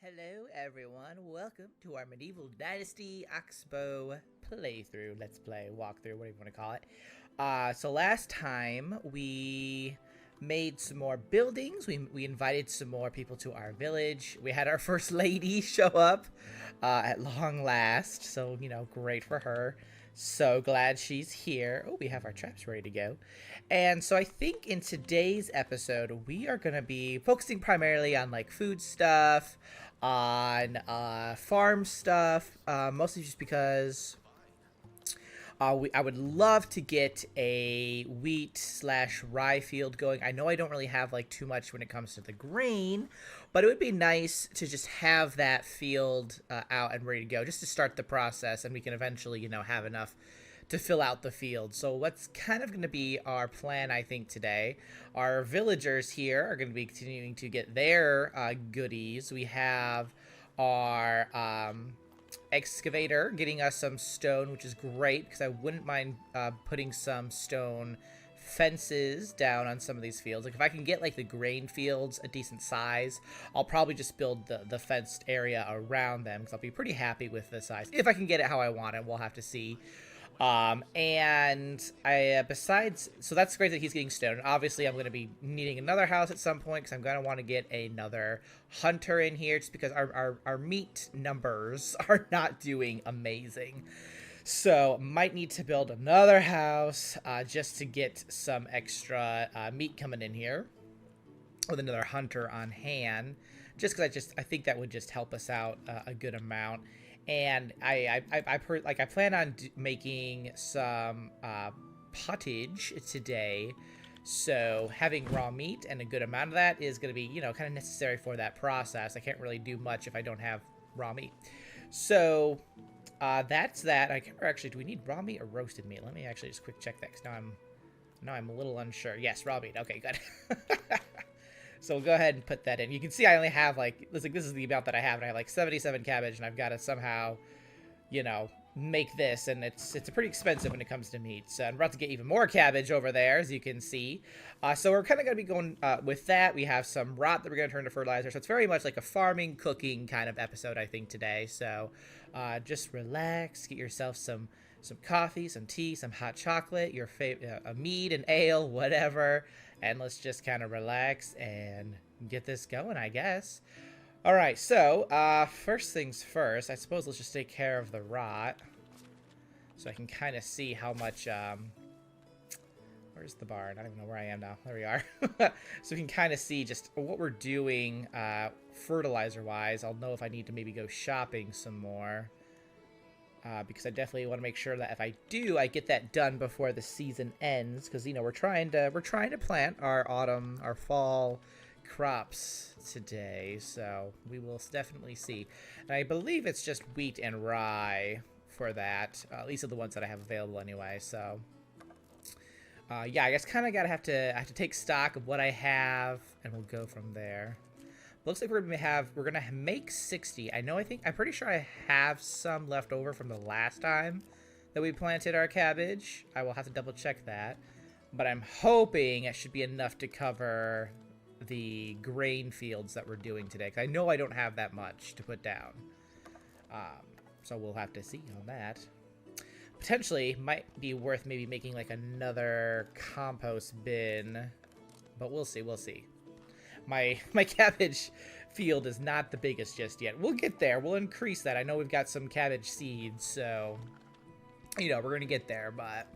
Hello everyone, welcome to our Medieval Dynasty Oxbow playthrough, let's play, walkthrough, whatever you want to call it. So last time we made some more buildings, we invited some more people to our village, we had our first lady show up at long last, so, you know, great for her. So glad she's here. Oh, we have our traps ready to go. And so I think in today's episode, we are going to be focusing primarily on like food stuff, on farm stuff, mostly just because I would love to get a wheat / rye field going. I know I don't really have like too much when it comes to the grain, but it would be nice to just have that field out and ready to go just to start the process, and we can eventually, you know, have enough to fill out the field. So what's kind of going to be our plan, I think, today, our villagers here are going to be continuing to get their goodies. We have our excavator getting us some stone, which is great because I wouldn't mind putting some stone fences down on some of these fields. Like if I can get like the grain fields a decent size, I'll probably just build the fenced area around them because I'll be pretty happy with the size. If I can get it how I want it, we'll have to see. And I, besides, so that's great that he's getting stone. Obviously, I'm going to be needing another house at some point because I'm going to want to get another hunter in here just because our meat numbers are not doing amazing. So might need to build another house, just to get some extra, meat coming in here with another hunter on hand, just because I think that would just help us out a good amount. And I plan on making some pottage today, so having raw meat and a good amount of that is going to be, you know, kind of necessary for that process. I can't really do much if I don't have raw meat. So that's that. I can't remember actually, do we need raw meat or roasted meat? Let me actually just quick check that because now I'm a little unsure. Yes, raw meat. Okay, good. So we'll go ahead and put that in. You can see I only have like, this is the amount that I have, and I have like 77 cabbage, and I've got to somehow, you know, make this, and it's pretty expensive when it comes to meat. So I'm about to get even more cabbage over there, as you can see. So we're kind of going to be going with that. We have some rot that we're going to turn to fertilizer. So it's very much like a farming, cooking kind of episode, I think, today. So just relax, get yourself some coffee, some tea, some hot chocolate, your favorite, a mead, an ale, whatever. And let's just kind of relax and get this going, I guess. All right, so first things first, I suppose let's just take care of the rot. So I can kind of see how much, where's the barn? I don't even know where I am now. There we are. So we can kind of see just what we're doing fertilizer-wise. I'll know if I need to maybe go shopping some more. Because I definitely want to make sure that if I do, I get that done before the season ends. Because, you know, we're trying to plant our fall crops today. So we will definitely see. And I believe it's just wheat and rye for that. At least of the ones that I have available anyway. So yeah, I guess kind of I have to take stock of what I have, and we'll go from there. Looks like we're gonna make 60. I'm pretty sure I have some left over from the last time that we planted our cabbage. I will have to double check that, but I'm hoping it should be enough to cover the grain fields that we're doing today. Cause I know I don't have that much to put down, so we'll have to see on that. Potentially might be worth maybe making like another compost bin, but we'll see. We'll see. My cabbage field is not the biggest just yet. We'll get there. We'll increase that. I know we've got some cabbage seeds, so, you know, we're going to get there, but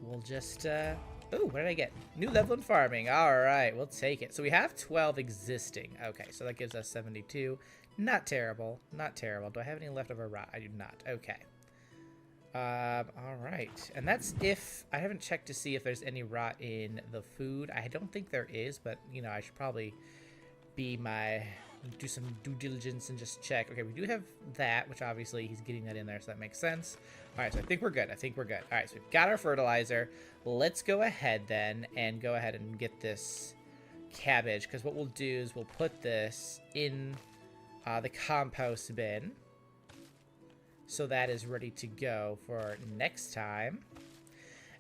we'll just, ooh, what did I get? New level in farming. All right, we'll take it. So we have 12 existing. Okay, so that gives us 72. Not terrible. Not terrible. Do I have any leftover rot? I do not. Okay. All right, and that's if I haven't checked to see if there's any rot in the food. I don't think there is, but you know, I should probably do some due diligence and just check. Okay, we do have that, which obviously he's getting that in there, so that makes sense. All right, so I think we're good. All right, so we've got our fertilizer. Let's go ahead then and get this cabbage, because what we'll do is we'll put this in the compost bin. So that is ready to go for next time.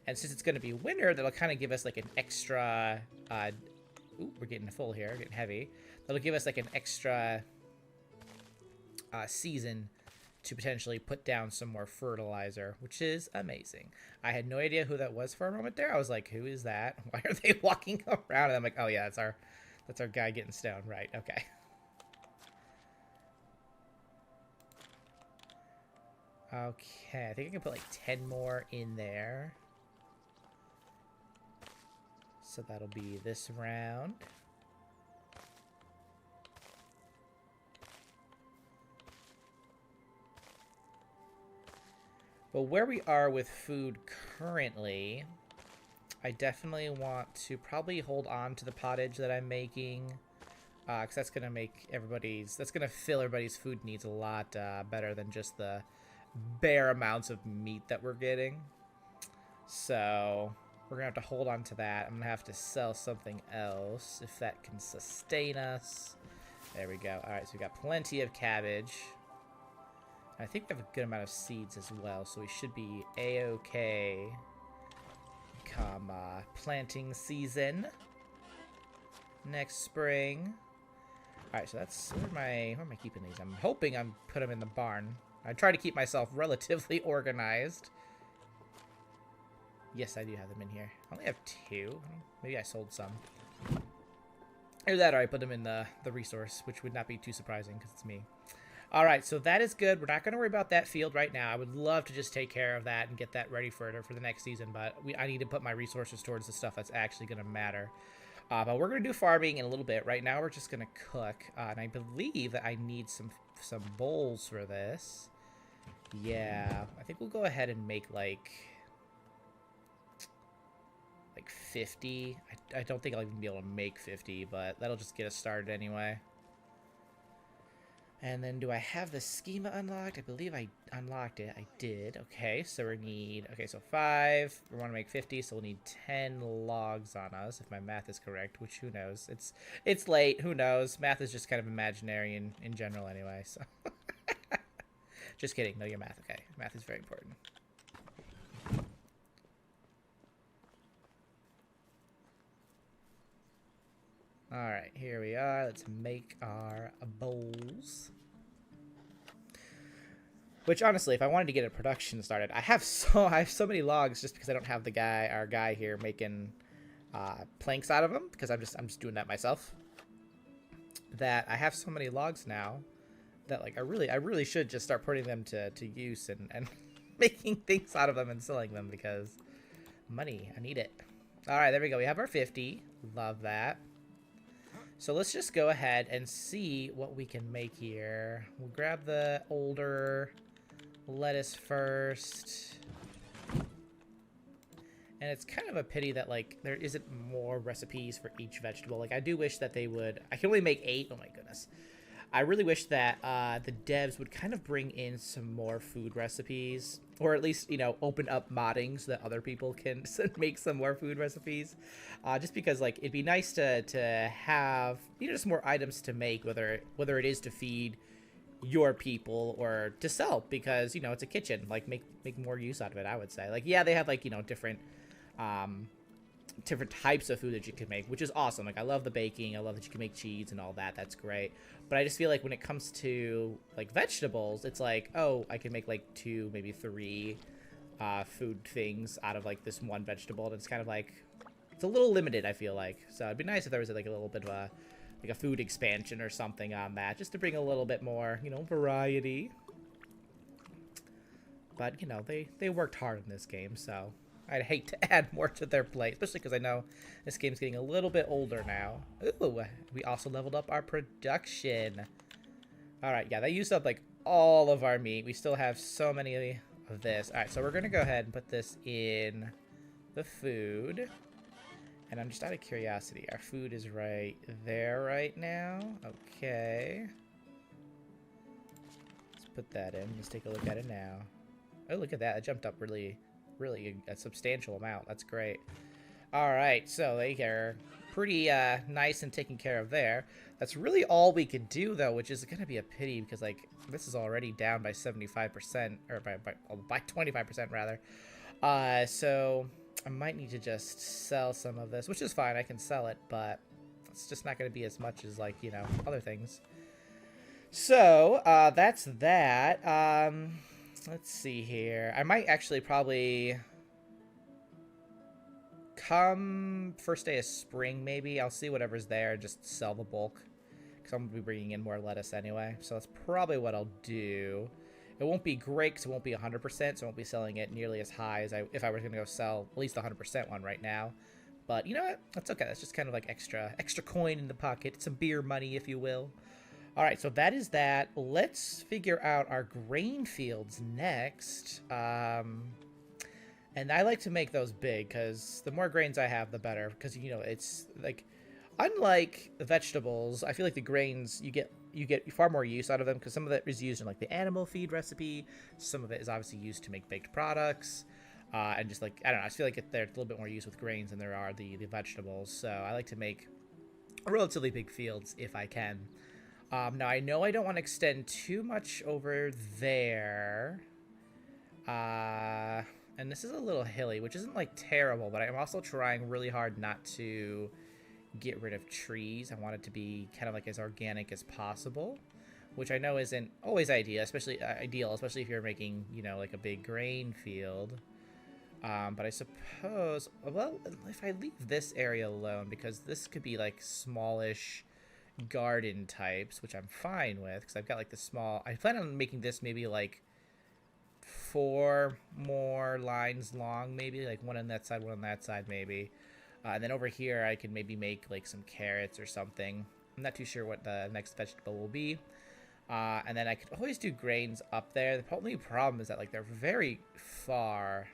And since it's going to be winter, that'll kind of give us like an extra... ooh, we're getting full here, getting heavy. It'll give us like an extra season to potentially put down some more fertilizer, which is amazing. I had no idea who that was for a moment there. I was like, who is that? Why are they walking around? And I'm like, oh yeah, that's our guy getting stone. Right, okay. Okay, I think I can put like 10 more in there. So that'll be this round. But where we are with food currently, I definitely want to probably hold on to the pottage that I'm making. Because that's going to make that's going to fill everybody's food needs a lot better than just the bare amounts of meat that we're getting. So we're gonna have to hold on to that. I'm gonna have to sell something else if that can sustain us. There we go. All right, so we got plenty of cabbage. I think we have a good amount of seeds as well, so we should be a-okay come planting season next spring. All right, so that's where am I keeping these? I'm hoping I'm put them in the barn. I try to keep myself relatively organized. Yes, I do have them in here. I only have 2. Maybe I sold some. Either that or I put them in the resource, which would not be too surprising because it's me. All right, so that is good. We're not going to worry about that field right now. I would love to just take care of that and get that ready for the next season, but I need to put my resources towards the stuff that's actually going to matter. But we're going to do farming in a little bit. Right now, we're just going to cook, and I believe that I need some bowls for this. Yeah, I think we'll go ahead and make like 50. I don't think I'll even be able to make 50, but that'll just get us started anyway. And then do I have the schema unlocked? I believe I unlocked it. I did. Okay, so we need... Okay, so 5. We want to make 50, so we'll need 10 logs on us, if my math is correct, which who knows? It's late. Who knows? Math is just kind of imaginary in general anyway, so... Just kidding. Know your math. Okay, math is very important. Alright, here we are. Let's make our bowls. Which, honestly, if I wanted to get a production started, I have so many logs just because I don't have our guy here making planks out of them, because I'm just doing that myself. That I have so many logs now that like I really should just start putting them to use and making things out of them and selling them, because money, I need it. Alright, there we go. We have our 50. Love that. So let's just go ahead and see what we can make here. We'll grab the older lettuce first. And it's kind of a pity that, like, there isn't more recipes for each vegetable. Like, I do wish that they would... I can only make 8. Oh, my goodness. I really wish that the devs would kind of bring in some more food recipes, or at least, you know, open up modding so that other people can make some more food recipes. Just because, like, it'd be nice to have, you know, just more items to make, whether it is to feed your people or to sell, because, you know, it's a kitchen. Like, make more use out of it, I would say. Like, yeah, they have, like, you know, different types of food that you can make, which is awesome. Like, I love the baking. I love that you can make cheese and all that. That's great. But I just feel like when it comes to, like, vegetables, it's like, oh, I can make, like, 2, maybe 3 food things out of, like, this one vegetable. And it's kind of like, it's a little limited, I feel like. So it'd be nice if there was, like, a little bit of a food expansion or something on that, just to bring a little bit more, you know, variety. But, you know, they worked hard in this game, so I'd hate to add more to their plate, especially because I know this game's getting a little bit older now. Ooh, we also leveled up our production. All right, yeah, they used up, like, all of our meat. We still have so many of this. All right, so we're going to go ahead and put this in the food. And I'm just out of curiosity. Our food is right there right now. Okay. Let's put that in. Let's take a look at it now. Oh, look at that. It jumped up really a substantial amount. That's great. All right, so they are pretty nice and taken care of there. That's really all we could do, though, which is going to be a pity because, like, this is already down by 75%, or by 25% rather. So I might need to just sell some of this, which is fine. I can sell it, but It's just not going to be as much as, like, you know, other things. So, that's that. Let's see here. I might actually probably come first day of spring, maybe. I'll see whatever's there, just sell the bulk. Because I'm going to be bringing in more lettuce anyway. So that's probably what I'll do. It won't be great because it won't be 100%, so I won't be selling it nearly as high as if I was going to go sell at least the 100% one right now. But you know what? That's okay. That's just kind of like extra coin in the pocket. Some beer money, if you will. All right, so that is that. Let's figure out our grain fields next. And I like to make those big because the more grains I have, the better. Because, you know, it's like, unlike the vegetables, I feel like the grains, you get far more use out of them because some of it is used in like the animal feed recipe. Some of it is obviously used to make baked products. And just like, I don't know, I feel like there's a little bit more use with grains than there are the vegetables. So I like to make relatively big fields if I can. Now I know I don't want to extend too much over there. And this is a little hilly, which isn't like terrible, but I'm also trying really hard not to get rid of trees. I want it to be kind of like as organic as possible, which I know isn't always ideal, especially if you're making, you know, like a big grain field. But I suppose, well, if I leave this area alone, because this could be like smallish garden types, which I'm fine with, because I've got like the small, I plan on making this maybe like 4 more lines long, maybe like one on that side, one on that side, maybe. And then over here, I can maybe make like some carrots or something. I'm not too sure what the next vegetable will be. And then I could always do grains up there. The only problem is that like they're very far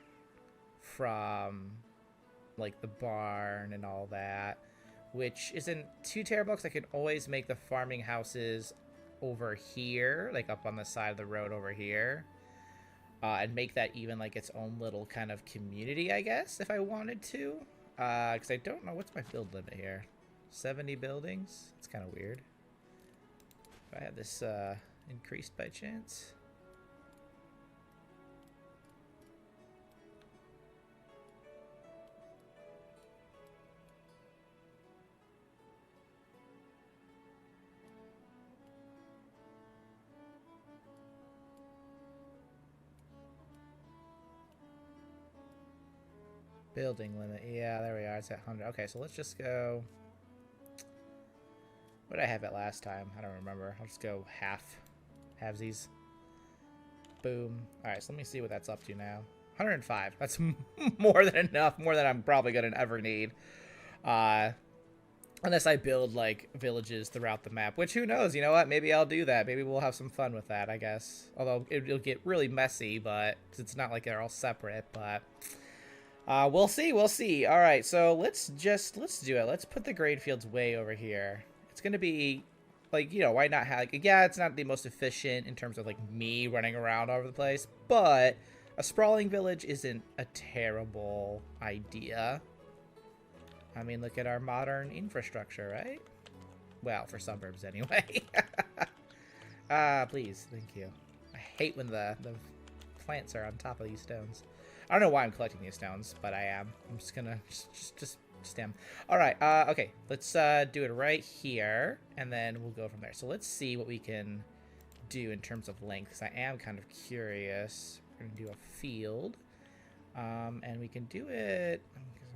from like the barn and all that, which isn't too terrible because I could always make the farming houses over here, like up on the side of the road over here. And make that even like its own little kind of community, I guess, if I wanted to. Because I don't know, what's my build limit here? 70 buildings? It's kind of weird. If I had this increased by chance. Building limit. Yeah, there we are. It's at 100. Okay, so let's just go. What did I have it last time? I don't remember. I'll just go halvesies. Boom. All right, so let me see what that's up to now. 105. That's more than enough. More than I'm probably going to ever need. Unless I build, like, villages throughout the map. Which, who knows? You know what? Maybe I'll do that. Maybe we'll have some fun with that, I guess. Although, it'll get really messy, but it's not like they're all separate, but... we'll see. All right, so let's do it. Let's put the grain fields way over here. It's going to be, like, you know, why not have, like, yeah, it's not the most efficient in terms of, like, me running around all over the place, but a sprawling village isn't a terrible idea. I mean, look at our modern infrastructure, right? Well, for suburbs, anyway. Please, thank you. I hate when the plants are on top of these stones. I don't know why I'm collecting these stones, but I am. I'm just gonna just stem. All right. Okay. Let's do it right here, and then we'll go from there. So let's see what we can do in terms of length, because I am kind of curious. We're gonna do a field, and we can do it.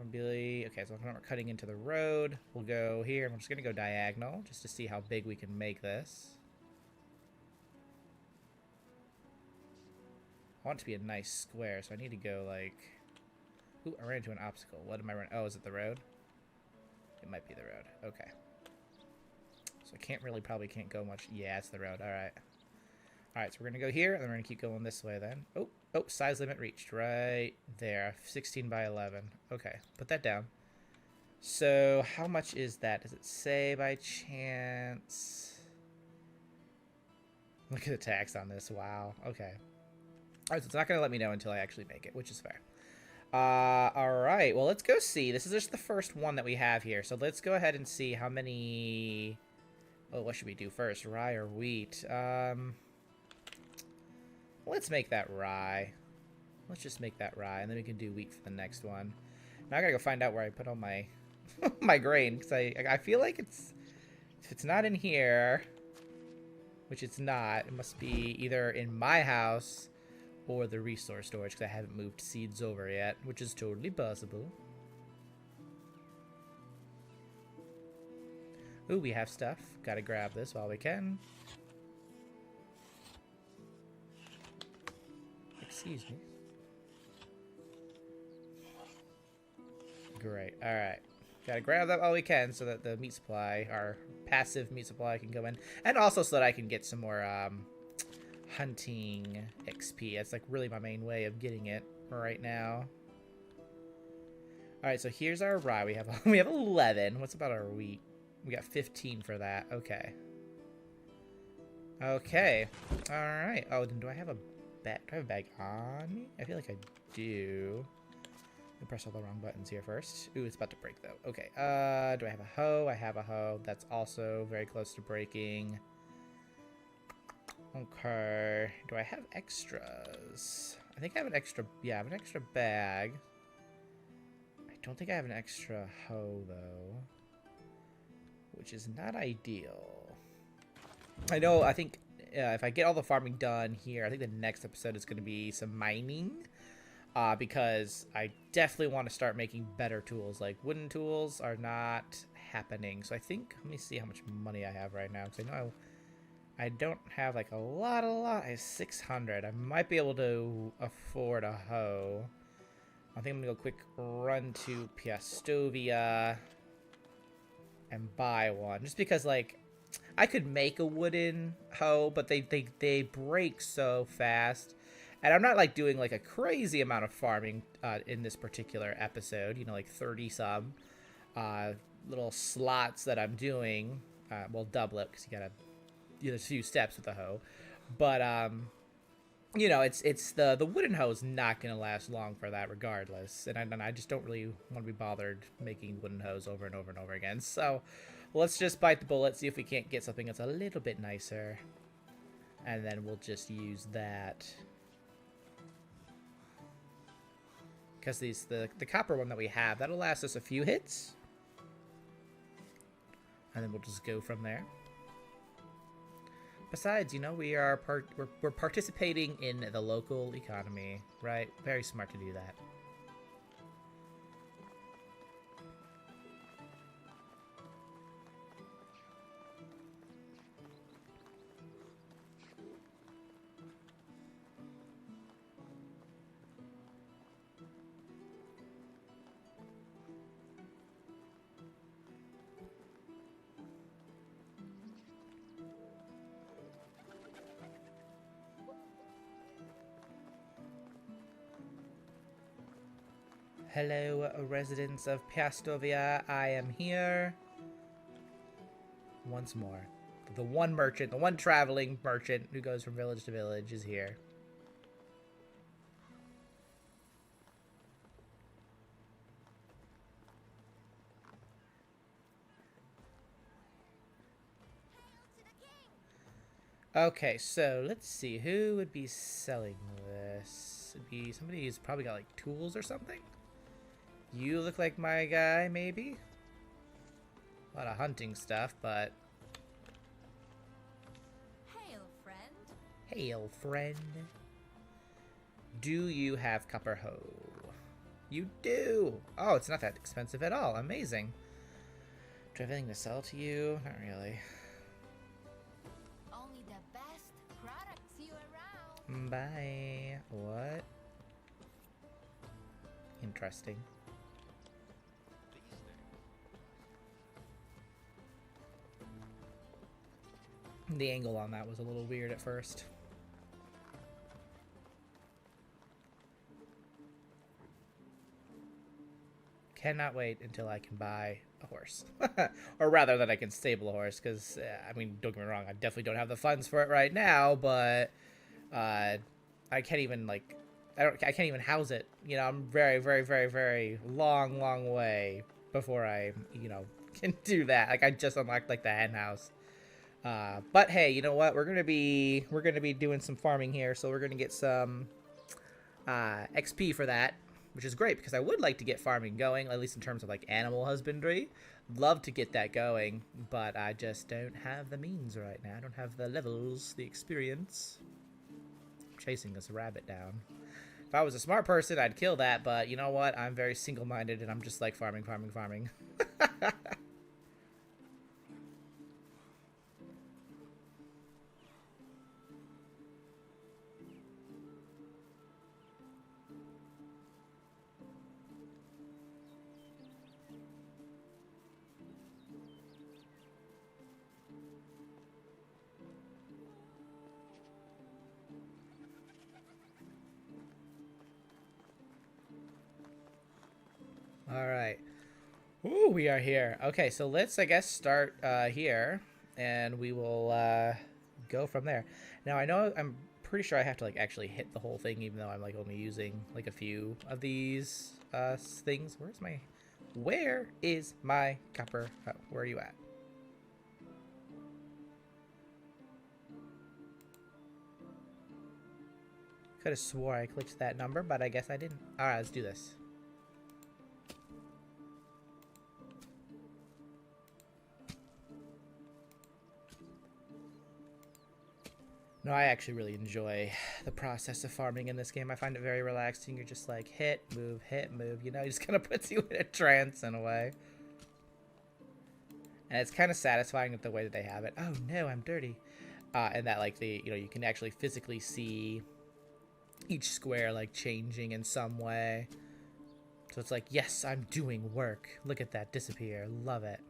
Okay. So we're cutting into the road. We'll go here, and we're just gonna go diagonal just to see how big we can make this. I want it to be a nice square, so I need to go, like... Ooh, I ran into an obstacle. What am I running? Oh, is it the road? It might be the road. Okay. So I probably can't go much. Yeah, it's the road. Alright. Alright, so we're going to go here, and then we're going to keep going this way then. Oh, size limit reached. Right there. 16 by 11. Okay, put that down. So, how much is that? Does it say by chance? Look at the tax on this. Wow. Okay. Alright, so it's not going to let me know until I actually make it, which is fair. Alright, well, let's go see. This is just the first one that we have here, so let's go ahead and see how many... Oh, what should we do first? Rye or wheat? Let's make that rye. Let's just make that rye, and then we can do wheat for the next one. Now I gotta go find out where I put all my my grain, because I feel like if it's not in here, which it's not, it must be either in my house or the resource storage, because I haven't moved seeds over yet, which is totally possible. Ooh, we have stuff. Gotta grab this while we can. Excuse me. Great. Alright. Gotta grab that while we can so that the meat supply, our passive meat supply, can go in. And also so that I can get some more hunting XP. That's like really my main way of getting it right now. Alright, so here's our rye. We have 11. What's about our wheat? We got 15 for that. Okay. Okay. Alright. Oh, then do I have a bag? Do I have a bag on me? I feel like I do. I press all the wrong buttons here first. Ooh, it's about to break though. Okay. Do I have a hoe? I have a hoe. That's also very close to breaking. Okay. Do I have extras? I think I have an extra. Yeah, I have an extra bag. I don't think I have an extra hoe though, which is not ideal. I know. I think if I get all the farming done here, I think the next episode is going to be some mining. Because I definitely want to start making better tools. Like wooden tools are not happening. So I think, let me see how much money I have right now. Because I know I don't have like a lot. I have 600. I might be able to afford a hoe. I think I'm going to go quick run to Piastovia and buy one. Just because like I could make a wooden hoe, but they break so fast. And I'm not like doing like a crazy amount of farming in this particular episode, you know, like 30 some little slots that I'm doing. Well, double it because you gotta do a few steps with the hoe. But you know, it's the wooden hoe is not gonna last long for that regardless. And I just don't really want to be bothered making wooden hoes over and over and over again. So let's just bite the bullet, see if we can't get something that's a little bit nicer, and then we'll just use that. Because the copper one that we have, that'll last us a few hits. And then we'll just go from there. Besides, you know, we're participating in the local economy, right? Very smart to do that. Hello, residents of Piastovia. I am here once more. The one merchant, the one traveling merchant who goes from village to village is here. Okay, so let's see. Who would be selling this? It'd be somebody who's probably got like tools or something. You look like my guy, maybe? A lot of hunting stuff, but... Hail, friend. Hail, friend. Do you have copper hoe? You do! Oh, it's not that expensive at all. Amazing. Do I have anything to sell to you? Not really. Only the best products you around. Bye. What? Interesting. The angle on that was a little weird at first. Cannot wait until I can buy a horse. Or rather that I can stable a horse, because, I mean, don't get me wrong, I definitely don't have the funds for it right now, but I can't even, like, I can't even house it. You know, I'm very long way before I, you know, can do that. Like, I just unlocked, like, the hen house. But hey, you know what? We're gonna be doing some farming here, so we're gonna get some XP for that which is great because I would like to get farming going, at least in terms of like animal husbandry. Love to get that going, but I just don't have the means right now. I don't have the levels, the experience. I'm chasing this rabbit down. If I was a smart person, I'd kill that, but you know what? I'm very single-minded, and I'm just like farming. All right. Ooh, we are here. Okay, so let's, I guess, start here, and we will go from there. Now, I'm pretty sure I have to, like, actually hit the whole thing, even though I'm, like, only using, like, a few of these things. Where is my copper? Oh, where are you at? Could have swore I clicked that number, but I guess I didn't. All right, let's do this. No, I actually really enjoy the process of farming in this game. I find it very relaxing. You're just like hit, move, you know, it just kind of puts you in a trance in a way. And it's kind of satisfying with the way that they have it. Oh no, I'm dirty. And that like you can actually physically see each square like changing in some way. So it's like, yes, I'm doing work. Look at that disappear. Love it.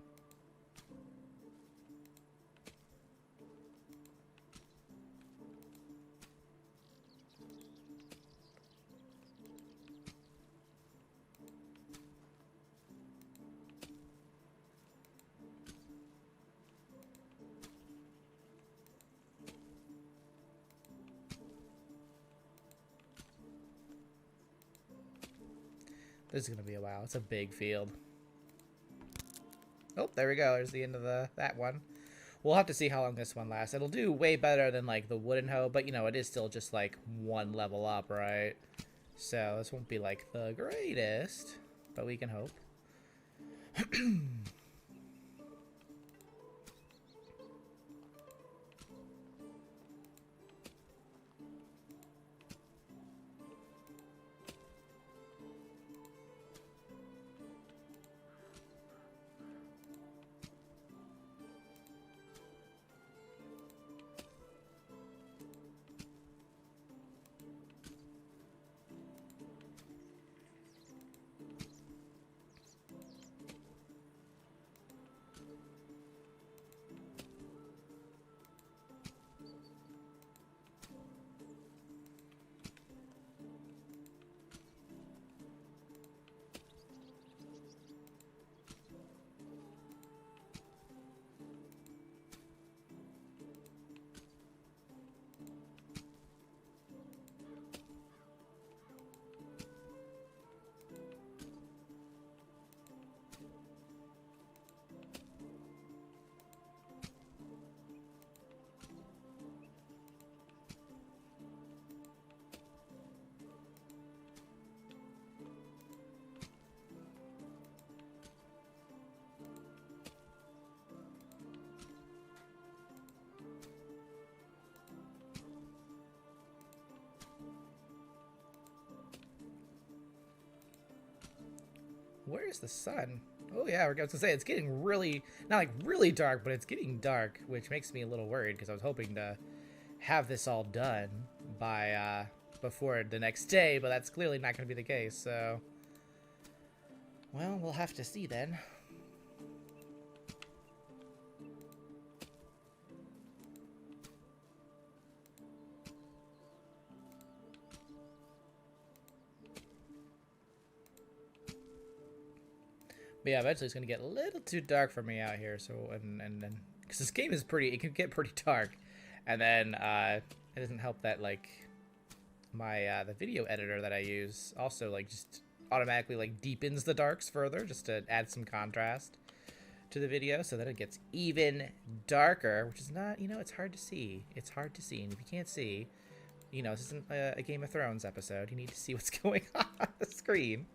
This is going to be a while. It's a big field. Oh, there we go. There's the end of that one. We'll have to see how long this one lasts. It'll do way better than, like, the wooden hoe, but, you know, it is still just, like, one level up, right? So this won't be, like, the greatest, but we can hope. Where's the sun? Oh yeah, we're going to say it's getting really, not like really dark, but it's getting dark, which makes me a little worried because I was hoping to have this all done by before the next day, but that's clearly not going to be the case. So, well, we'll have to see then. But yeah, eventually it's gonna get a little too dark for me out here. So and then because this game is it can get pretty dark, and then it doesn't help that like my the video editor that I use also like just automatically like deepens the darks further just to add some contrast to the video so that it gets even darker, which is not, you know, it's hard to see. It's hard to see, and if you can't see, You know, this isn't a Game of Thrones episode. You need to see what's going on the screen.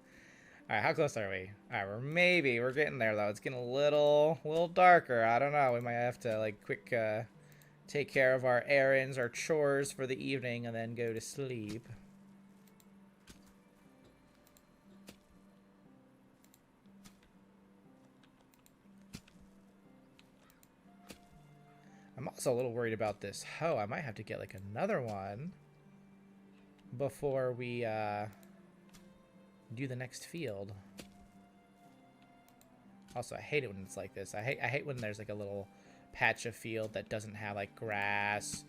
All right, how close are we? All right, we're getting there though. It's getting a little darker. I don't know. We might have to like quick take care of our errands, our chores for the evening, and then go to sleep. I'm also a little worried about this hoe. I might have to get like another one before we do the next field. Also, I hate it when it's like this. I hate when there's like a little patch of field that doesn't have like grass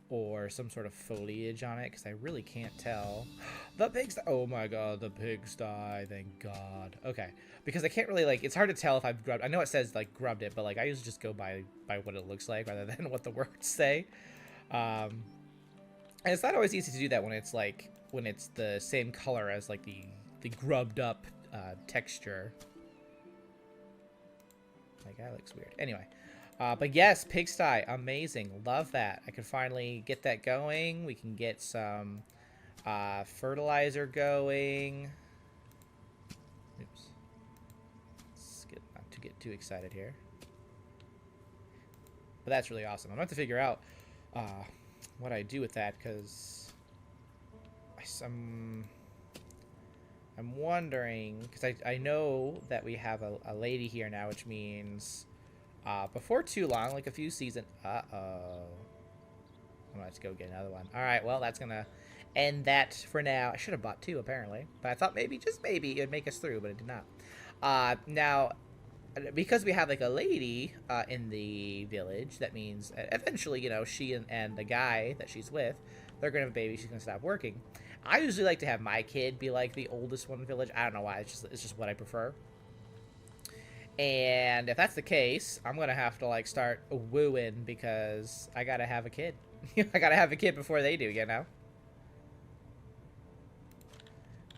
or some sort of foliage on it, because I really can't tell. The pigsty! Oh my god, the pigsty! Thank God. Okay, because I can't really like. It's hard to tell if I've grubbed. I know it says like grubbed it, but like I usually just go by what it looks like rather than what the words say. And it's not always easy to do that when it's like the same color as like the grubbed up texture. Like that looks weird. Anyway. But yes, pigsty, amazing. Love that. I can finally get that going. We can get some fertilizer going. Oops. Let's get not to get too excited here. But that's really awesome. I'm going to have to figure out what I do with that, because I'm wondering, because I know that we have a lady here now, which means before too long, like a few seasons. I'm gonna have to go get another one. All right, well, that's gonna end that for now. I should have bought two apparently, but I thought maybe, just maybe, it would make us through, but it did not. Now, because we have like a lady in the village, that means eventually, you know, she and the guy that she's with, they're gonna have a baby. She's gonna stop working. I usually like to have my kid be like the oldest one in the village. I don't know why. It's just what I prefer. And if that's the case, I'm gonna have to like start wooing, because I gotta have a kid. I gotta have a kid before they do, you know?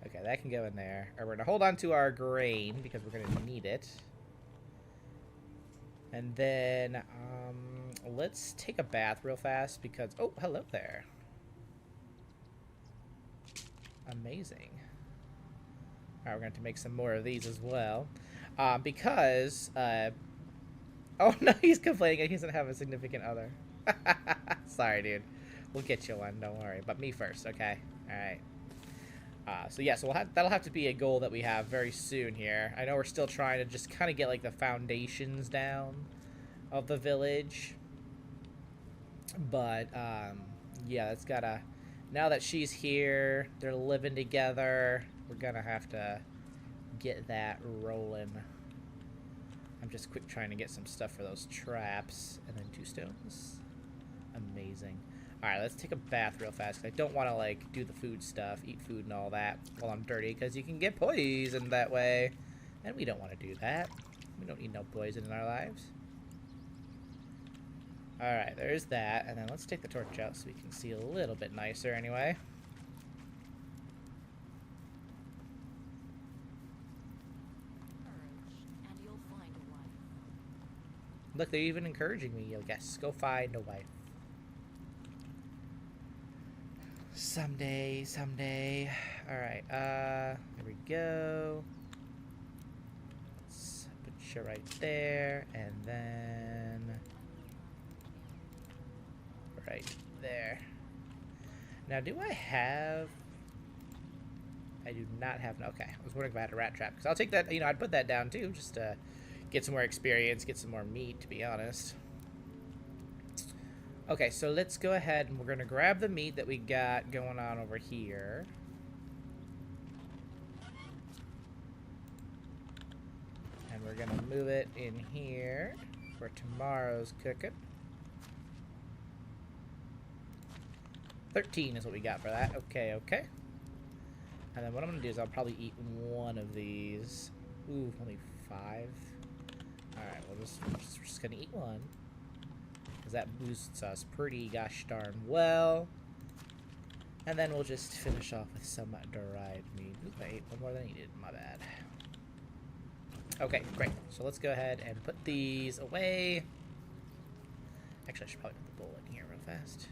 Okay, that can go in there. Or we're gonna hold on to our grain because we're gonna need it. And then let's take a bath real fast because, oh, hello there. Amazing. All right, we're going to make some more of these as well. Because, oh no, he's complaining he doesn't have a significant other. Sorry, dude. We'll get you one, don't worry. But me first, okay? All right. So yeah, so that'll have to be a goal that we have very soon here. I know we're still trying to just kind of get like the foundations down of the village. But, yeah, that's gotta, now that she's here, they're living together, we're gonna have to get that rolling. I'm just quick trying to get some stuff for those traps. And then 2 stones. Amazing. Alright, let's take a bath real fast, because I don't want to, like, do the food stuff, eat food and all that while I'm dirty, because you can get poisoned that way. And we don't want to do that. We don't need no poison in our lives. Alright, there's that. And then let's take the torch out so we can see a little bit nicer anyway. And you'll find a wife. Look, they're even encouraging me. Yo, yes, go find a wife. Someday, someday. Alright, here we go. Let's put you right there, and then right there. Now, do I have... I do not have... Okay, I was wondering if I had a rat trap, because I'll take that, you know, I'd put that down too, just to get some more experience, get some more meat, to be honest. Okay, so let's go ahead and we're going to grab the meat that we got going on over here. And we're going to move it in here for tomorrow's cooking. 13 is what we got for that. Okay, okay. And then what I'm going to do is I'll probably eat one of these. Ooh, only 5. Alright, we're just going to eat one. Because that boosts us pretty gosh darn well. And then we'll just finish off with some dried meat. Ooh, I ate one more than I needed. My bad. Okay, great. So let's go ahead and put these away. Actually, I should probably put the bowl in here real fast.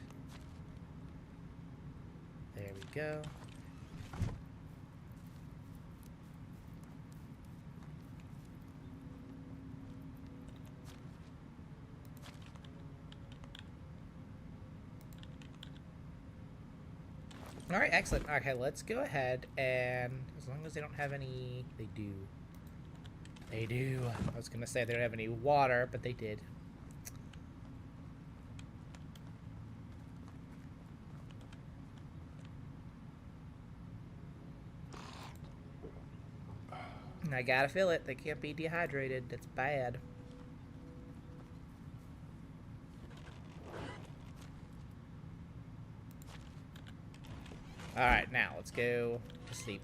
There we go. All right, excellent. Okay, let's go ahead and, as long as they don't have any, they do. They do. I was gonna say they don't have any water, but they did. I gotta fill it. They can't be dehydrated. That's bad. Alright, now let's go to sleep.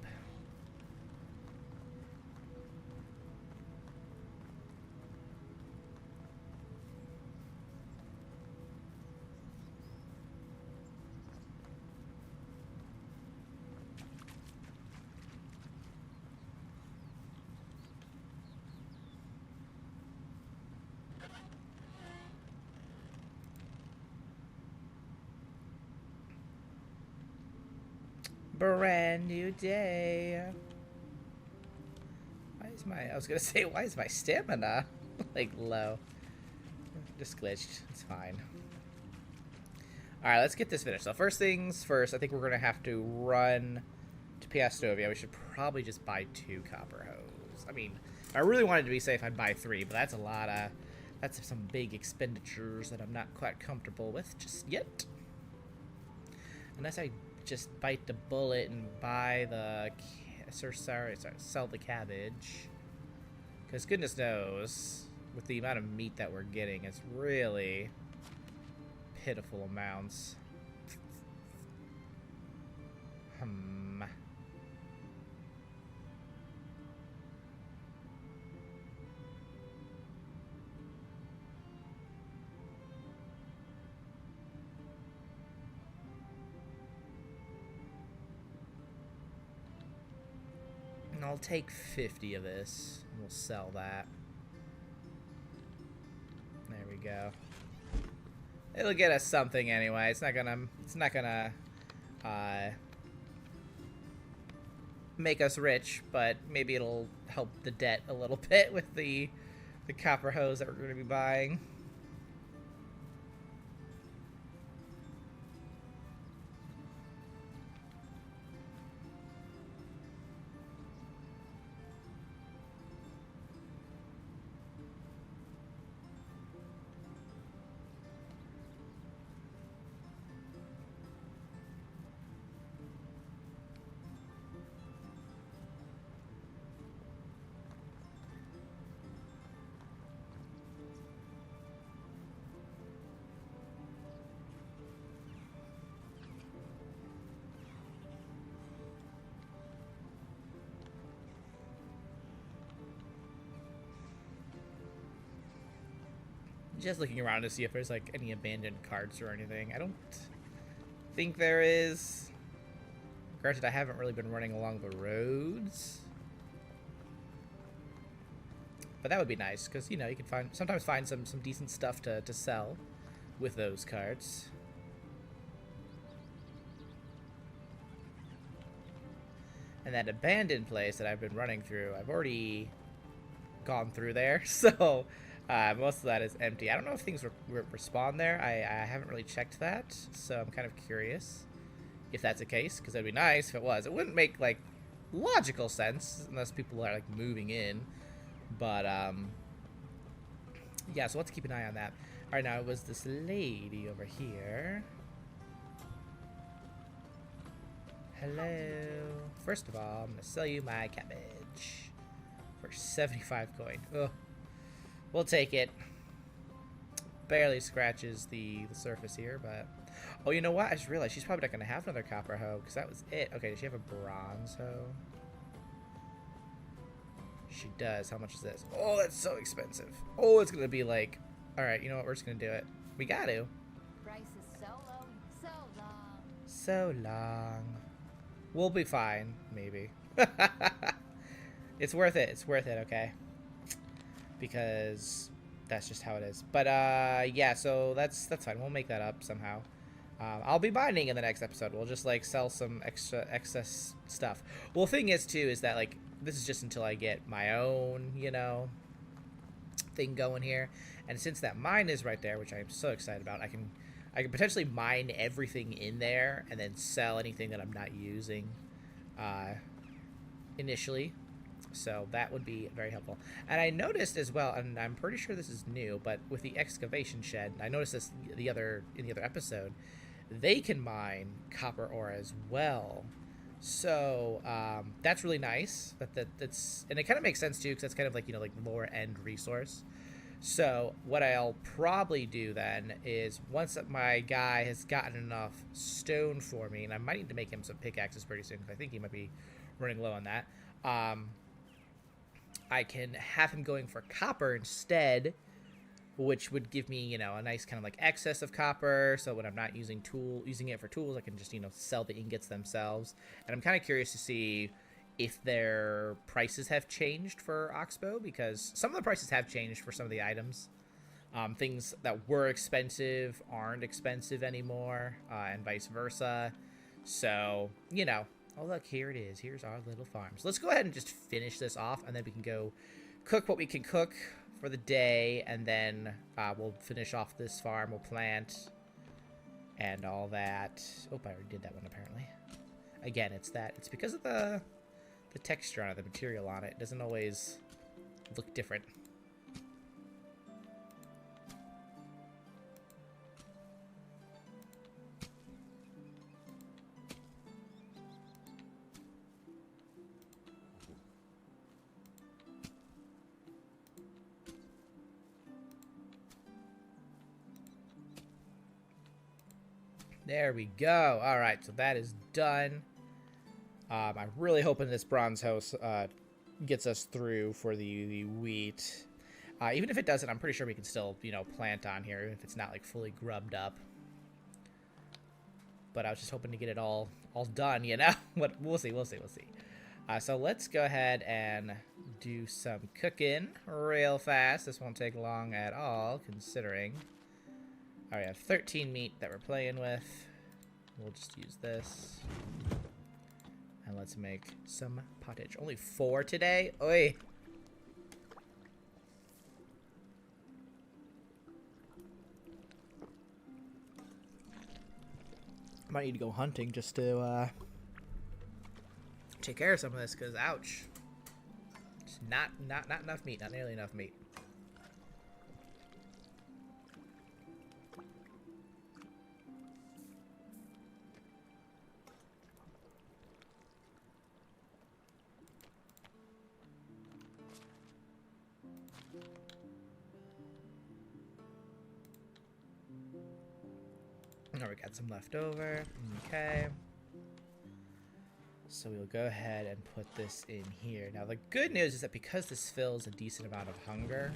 Brand new day. Why is my, I was gonna say, why is my stamina like low? Just glitched. It's fine. Alright, let's get this finished. So first things first, I think we're gonna have to run to Piastovia. We should probably just buy 2 copper hose. I mean, if I really wanted to be safe, I'd buy 3, but that's a lot of, that's some big expenditures that I'm not quite comfortable with just yet. Unless I just bite the bullet and buy the, sell the cabbage. Because goodness knows, with the amount of meat that we're getting, it's really pitiful amounts. And I'll take 50 of this, and we'll sell that. There we go. It'll get us something anyway. It's not gonna make us rich, but maybe it'll help the debt a little bit with the copper hose that we're gonna be buying. Just looking around to see if there's like any abandoned carts or anything. I don't think there is. Granted, I haven't really been running along the roads, but that would be nice because, you know, you can sometimes find some decent stuff to sell with those carts. And that abandoned place that I've been running through, I've already gone through there, so most of that is empty. I don't know if things respawn there. I haven't really checked that, so I'm kind of curious if that's the case, because that'd be nice if it was. It wouldn't make, like, logical sense unless people are, like, moving in. But, yeah, so let's keep an eye on that. Alright, now it was this lady over here. Hello. First of all, I'm going to sell you my cabbage for 75 coin. Ugh. We'll take it. Barely scratches the surface here, but... Oh, you know what? I just realized she's probably not going to have another copper hoe, because that was it. Okay, does she have a bronze hoe? She does. How much is this? Oh, that's so expensive. Oh, it's going to be like... Alright, you know what? We're just going to do it. We got to. Price is so low and so long. So long. We'll be fine, maybe. It's worth it. It's worth it, okay? Because that's just how it is. But yeah, so that's fine. We'll make that up somehow. I'll be mining in the next episode. We'll just like sell some excess stuff. Well, the thing is too is that like this is just until I get my own, you know, thing going here. And since that mine is right there, which I am so excited about, I can potentially mine everything in there and then sell anything that I'm not using initially. So that would be very helpful. And I noticed as well, and I'm pretty sure this is new, but with the excavation shed, I noticed this in the other episode, they can mine copper ore as well. So that's really nice. That's and it kind of makes sense too, because that's kind of like, you know, like lower end resource. So what I'll probably do then is once my guy has gotten enough stone for me, and I might need to make him some pickaxes pretty soon because I think he might be running low on that. I can have him going for copper instead, which would give me, you know, a nice kind of like excess of copper. So when I'm not using it for tools, I can just, you know, sell the ingots themselves. And I'm kind of curious to see if their prices have changed for Oxbow, because some of the prices have changed for some of the items. Things that were expensive aren't expensive anymore, and vice versa. So, you know, oh look, here it is. Here's our little farm. So let's go ahead and just finish this off, and then we can go cook what we can cook for the day, and then we'll finish off this farm. We'll plant and all that. Oh, I already did that one apparently. Again, it's because of the texture on it, the material on it. It doesn't always look different. There we go. All right, so that is done. I'm really hoping this bronze house gets us through for the wheat. Even if it doesn't, I'm pretty sure we can still, you know, plant on here if it's not like fully grubbed up. But I was just hoping to get it all done, you know. But we'll see. So let's go ahead and do some cooking real fast. This won't take long at all, considering. All right, I have 13 meat that we're playing with. We'll just use this. And let's make some pottage. Only 4 today? Oi! I might need to go hunting just to take care of some of this, because ouch. It's not enough meat, not nearly enough meat. Oh, we got some left over. Okay. So we'll go ahead and put this in here. Now, the good news is that because this fills a decent amount of hunger,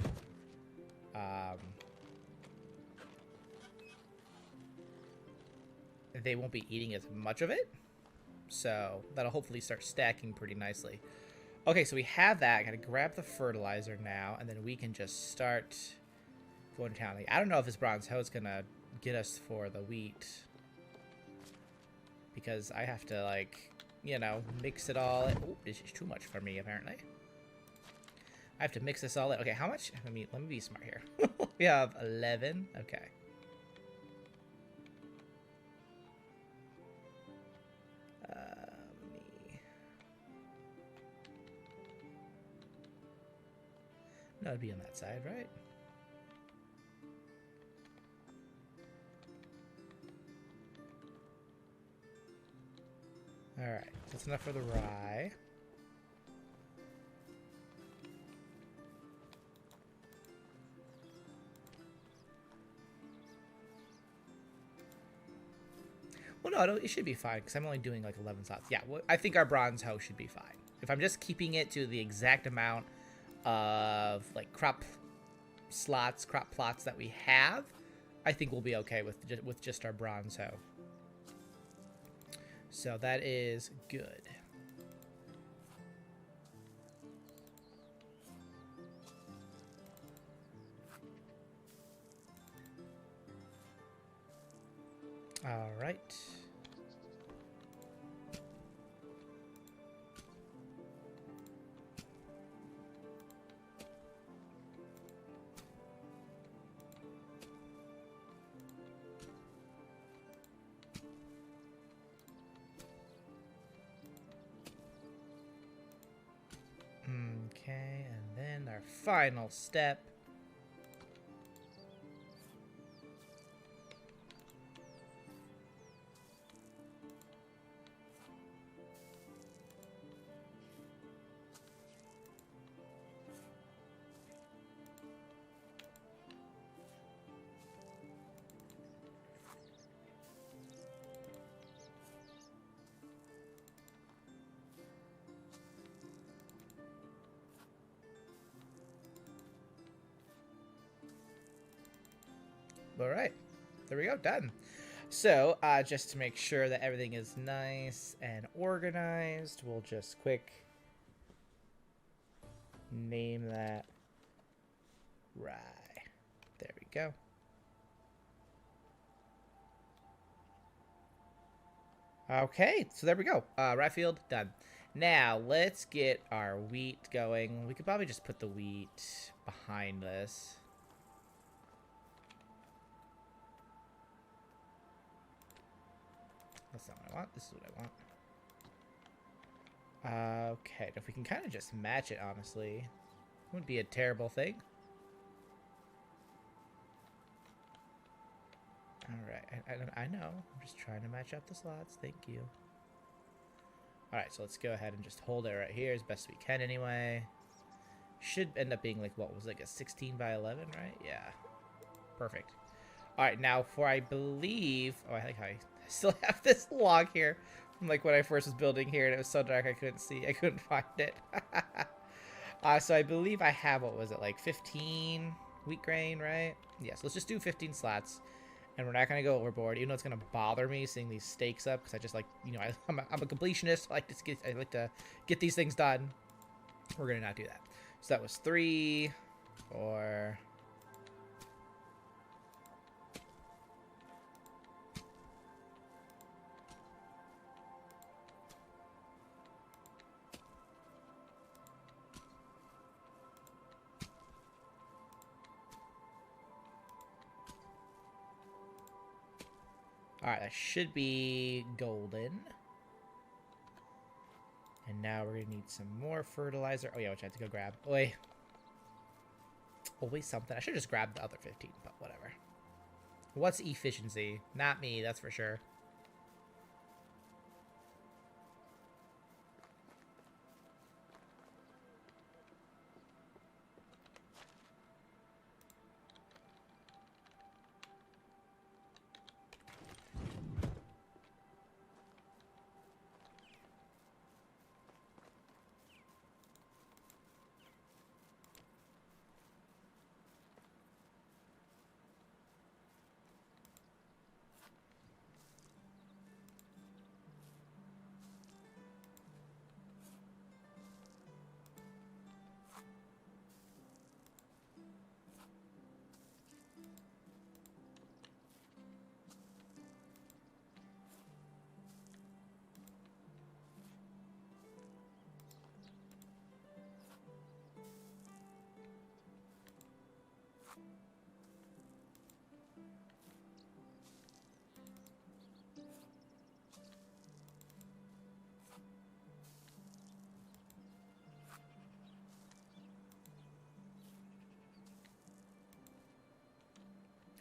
they won't be eating as much of it. So that'll hopefully start stacking pretty nicely. Okay, so we have that. I gotta grab the fertilizer now, and then we can just start going to town. Like, I don't know if this bronze hoe is gonna get us for the wheat, because I have to, like, you know, mix it all in. Oh, this is too much for me apparently. I have to mix this all in. Okay, how much? Let me be smart here. We have 11. Okay. No, it'd be on that side, right? Alright, that's enough for the rye. Well, no, it should be fine, because I'm only doing like 11 slots. Yeah, well, I think our bronze hoe should be fine. If I'm just keeping it to the exact amount of like crop plots that we have, I think we'll be okay with just our bronze hoe. So that is good. All right. Okay, and then our final step. All right, there we go, done. So, just to make sure that everything is nice and organized, we'll just quick name that Rye. There we go. Okay, so there we go. Rye field, done. Now, let's get our wheat going. We could probably just put the wheat behind this. That's not what I want. This is what I want. Okay, if we can kind of just match it, honestly, wouldn't be a terrible thing. Alright, I know. I'm just trying to match up the slots. Thank you. Alright, so let's go ahead and just hold it right here as best we can anyway. Should end up being like, what was like a 16 by 11, right? Yeah. Perfect. Alright, now for I believe... Oh, I think I still have this log here from like when I first was building here and it was so dark I couldn't see. I couldn't find it. So I believe I have, what was it, like 15 wheat grain, right? Yes, let's just do 15 slats. And we're not going to go overboard, even though it's going to bother me seeing these stakes up, because I just like, you know, I'm a completionist. I like to get these things done. We're going to not do that. So that was 3, 4... Alright, that should be golden. And now we're going to need some more fertilizer. Oh yeah, which I have to go grab. Oi. Always something. I should just grab the other 15, but whatever. What's efficiency? Not me, that's for sure.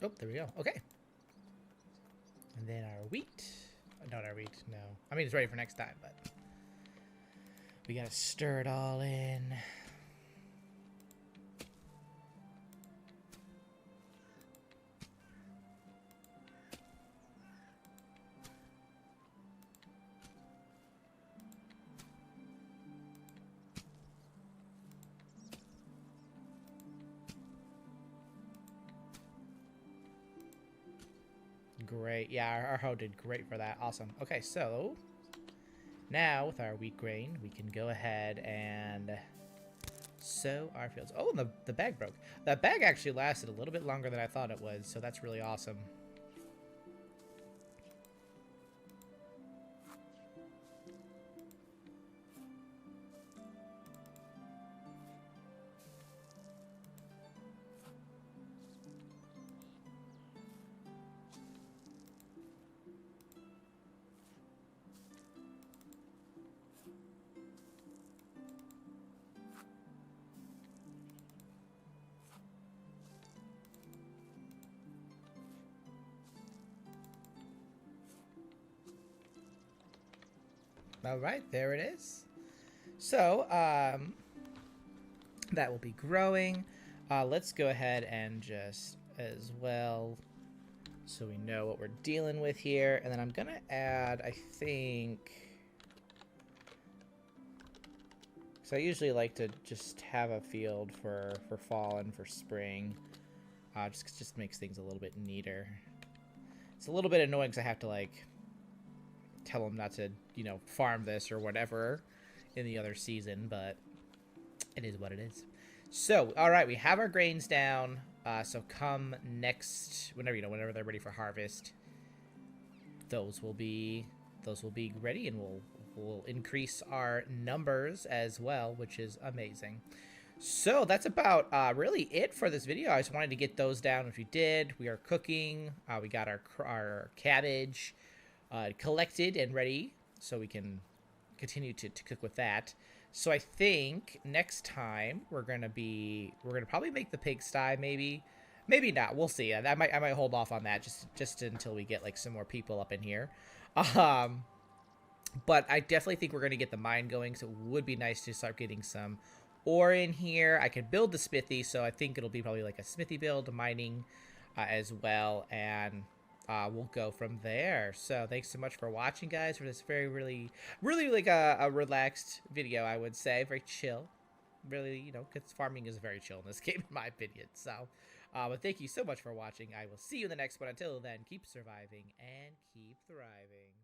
Oh, there we go. Okay. And then our wheat. Not our wheat, no. I mean, it's ready for next time, but we gotta stir it all in. Great. Yeah, our hoe did great for that. Awesome. Okay, so now with our wheat grain, we can go ahead and sow our fields. Oh, and the bag broke. That bag actually lasted a little bit longer than I thought it would, so that's really awesome. All right, there it is. So, that will be growing. Let's go ahead and just as well, so we know what we're dealing with here. And then I'm gonna add, I think, so I usually like to just have a field for fall and for spring. Just makes things a little bit neater. It's a little bit annoying because I have to like tell them not to, you know, farm this or whatever in the other season, but it is what it is. So, all right, we have our grains down. So come next, whenever they're ready for harvest, those will be ready, and we'll increase our numbers as well, which is amazing. So that's about really it for this video. I just wanted to get those down, which we did. We are cooking. We got our cabbage collected and ready, so we can continue to cook with that. So I think next time we're gonna probably make the pigsty, maybe not. We'll see. I might hold off on that just until we get like some more people up in here. But I definitely think we're gonna get the mine going. So it would be nice to start getting some ore in here. I could build the smithy, so I think it'll be probably like a smithy build, mining as well, and we'll go from there. So thanks so much for watching, guys, for this really like a relaxed video, I would say. Very chill. Really, you know, because farming is very chill in this game, in my opinion. So, but thank you so much for watching. I will see you in the next one. Until then, keep surviving and keep thriving.